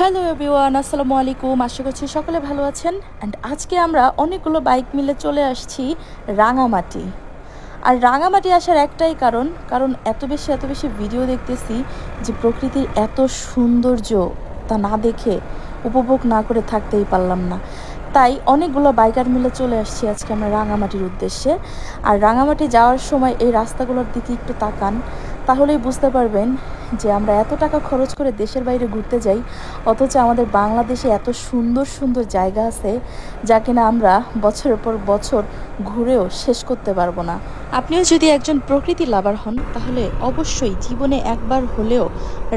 Hello everyone, আসসালামু আলাইকুম। আশা করছি সকলে ভালো আছেন। অ্যান্ড আজকে আমরা অনেকগুলো বাইক মিলে চলে আসছি রাঙামাটি। আর রাঙামাটি আসার একটাই কারণ এত বেশি ভিডিও দেখতেছি যে প্রকৃতির এত সৌন্দর্য তা না দেখে উপভোগ না করে থাকতেই পারলাম না। তাই অনেকগুলো বাইকার মিলে চলে আসছি আজকে আমরা রাঙামাটির উদ্দেশ্যে। আর রাঙামাটি যাওয়ার সময় এই রাস্তাগুলোর দিকে একটু তাকান, তাহলেই বুঝতে পারবেন যে আমরা এত টাকা খরচ করে দেশের বাইরে ঘুরতে যাই, অথচ আমাদের বাংলাদেশে এত সুন্দর সুন্দর জায়গা আছে যা কিনা আমরা বছরের পর বছর ঘুরেও শেষ করতে পারবো না। আপনিও যদি একজন প্রকৃতি লাভার হন তাহলে অবশ্যই জীবনে একবার হলেও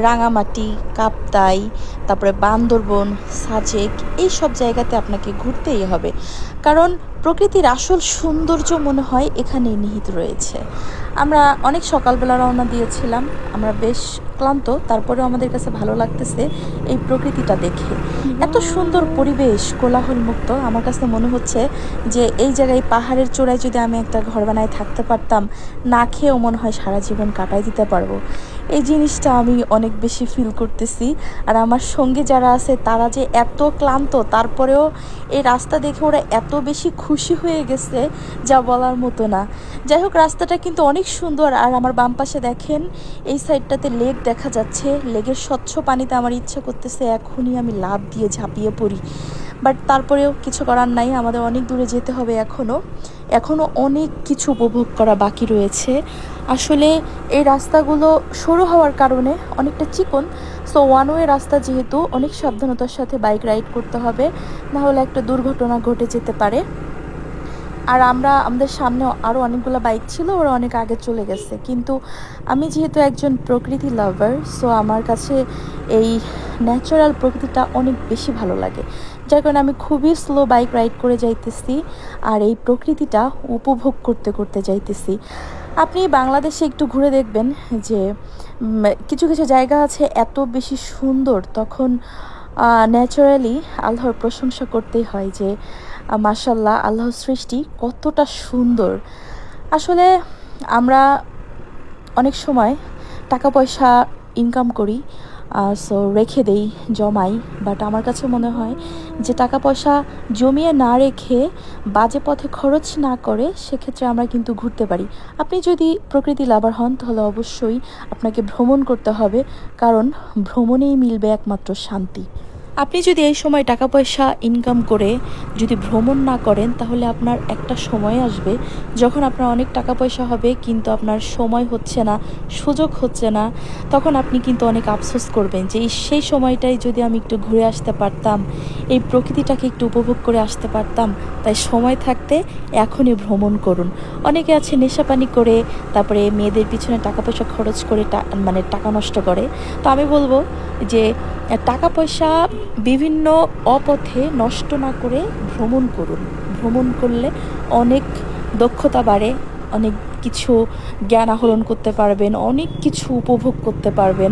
রাঙামাটি, কাপ্তাই, তারপরে বান্দরবন, সাজেক এই সব জায়গাতে আপনাকে ঘুরতেই হবে, কারণ প্রকৃতির আসল সৌন্দর্য মনে হয় এখানেই নিহিত রয়েছে। আমরা অনেক সকালবেলা রওনা দিয়েছিলাম, আমরা বেশ ক্লান্ত, তারপরেও আমাদের কাছে ভালো লাগতেছে এই প্রকৃতিটা দেখে। এত সুন্দর পরিবেশ, কোলাহল মুক্ত। আমার কাছে মনে হচ্ছে যে এই জায়গায় পাহাড়ের চূড়ায় যদি আমি একটা ঘর বানায় থাকতে পারতাম, না খেয়েও মনে হয় সারা জীবন কাটাই দিতে পারবো। এই জিনিসটা আমি অনেক বেশি ফিল করতেছি। আর আমার সঙ্গে যারা আছে তারা যে এত ক্লান্ত, তারপরেও এই রাস্তা দেখে ওরা এত বেশি খুশি হয়ে গেছে যা বলার মতো না। যাই হোক, রাস্তাটা কিন্তু অনেক সুন্দর। আর আমার বাম পাশে দেখেন, এই সাইডটাতে লেক দেখা যাচ্ছে। লেকের স্বচ্ছ পানিতে আমার ইচ্ছা করতেছে এখনই আমি লাফ দিয়ে ঝাঁপিয়ে পড়ি, বাট তারপরেও কিছু করার নাই, আমাদের অনেক দূরে যেতে হবে। এখনও অনেক কিছু উপভোগ করা বাকি রয়েছে। আসলে এই রাস্তাগুলো সরু হওয়ার কারণে অনেকটা চিকন, সো ওয়ান ওয়ে রাস্তা, যেহেতু অনেক সাবধানতার সাথে বাইক রাইড করতে হবে, না হলে একটা দুর্ঘটনা ঘটে যেতে পারে। আর আমাদের সামনে আরও অনেকগুলো বাইক ছিল, ওরা অনেক আগে চলে গেছে। কিন্তু আমি যেহেতু একজন প্রকৃতি লাভার, সো আমার কাছে এই ন্যাচারাল প্রকৃতিটা অনেক বেশি ভালো লাগে, যার কারণে আমি খুবই স্লো বাইক রাইড করে যাইতেছি আর এই প্রকৃতিটা উপভোগ করতে করতে যাইতেছি। আপনি বাংলাদেশে একটু ঘুরে দেখবেন যে কিছু কিছু জায়গা আছে এত বেশি সুন্দর, তখন ন্যাচারালি আল্লাহর প্রশংসা করতেই হয় যে মাশাল্লাহ, আল্লাহর সৃষ্টি কতটা সুন্দর। আসলে আমরা অনেক সময় টাকা পয়সা ইনকাম করি, সো রেখে দেই, জমাই, বাট আমার কাছে মনে হয় যে টাকা পয়সা জমিয়ে না রেখে বাজে পথে খরচ না করে সেক্ষেত্রে আমরা কিন্তু ঘুরতে পারি। আপনি যদি প্রকৃতি লাভার হন তাহলে অবশ্যই আপনাকে ভ্রমণ করতে হবে, কারণ ভ্রমণেই মিলবে একমাত্র শান্তি। আপনি যদি এই সময় টাকা পয়সা ইনকাম করে যদি ভ্রমণ না করেন, তাহলে আপনার একটা সময় আসবে যখন আপনার অনেক টাকা পয়সা হবে কিন্তু আপনার সময় হচ্ছে না, সুযোগ হচ্ছে না। তখন আপনি কিন্তু অনেক আফসোস করবেন যে সেই সময়টাই যদি আমি একটু ঘুরে আসতে পারতাম, এই প্রকৃতিটাকে একটু উপভোগ করে আসতে পারতাম। তাই সময় থাকতে এখনই ভ্রমণ করুন। অনেকে আছে নেশাপানি করে তারপরে মেয়েদের পিছনে টাকা পয়সা খরচ করে টাকা নষ্ট করে। তো আমি বলবো যে টাকা পয়সা বিভিন্ন অপথে নষ্ট না করে ভ্রমণ করুন। ভ্রমণ করলে অনেক দক্ষতা বাড়ে, অনেক কিছু জ্ঞান আহরণ করতে পারবেন, অনেক কিছু উপভোগ করতে পারবেন।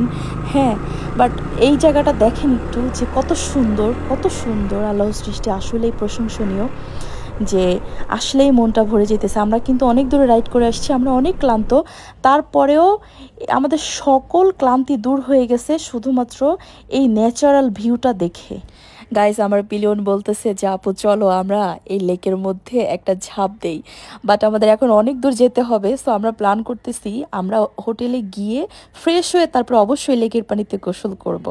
হ্যাঁ, বাট এই জায়গাটা দেখেন একটু যে কত সুন্দর আল্লাহর সৃষ্টি, আসলেই প্রশংসনীয়, যে আসলেই মনটা ভরে যেতেছে। আমরা কিন্তু অনেক দূরে রাইড করে আসছি, আমরা অনেক ক্লান্ত, তারপরেও আমাদের সকল ক্লান্তি দূর হয়ে গেছে শুধুমাত্র এই ন্যাচারাল ভিউটা দেখে। গাইজ, আমার পিলিয়ন বলতেছে যে আপু চলো আমরা এই লেকের মধ্যে একটা ঝাঁপ দেই, বাট আমাদের এখন অনেক দূর যেতে হবে। সো আমরা প্ল্যান করতেছি আমরা হোটেলে গিয়ে ফ্রেশ হয়ে তারপর অবশ্যই লেকের পানিতে গোসল করব।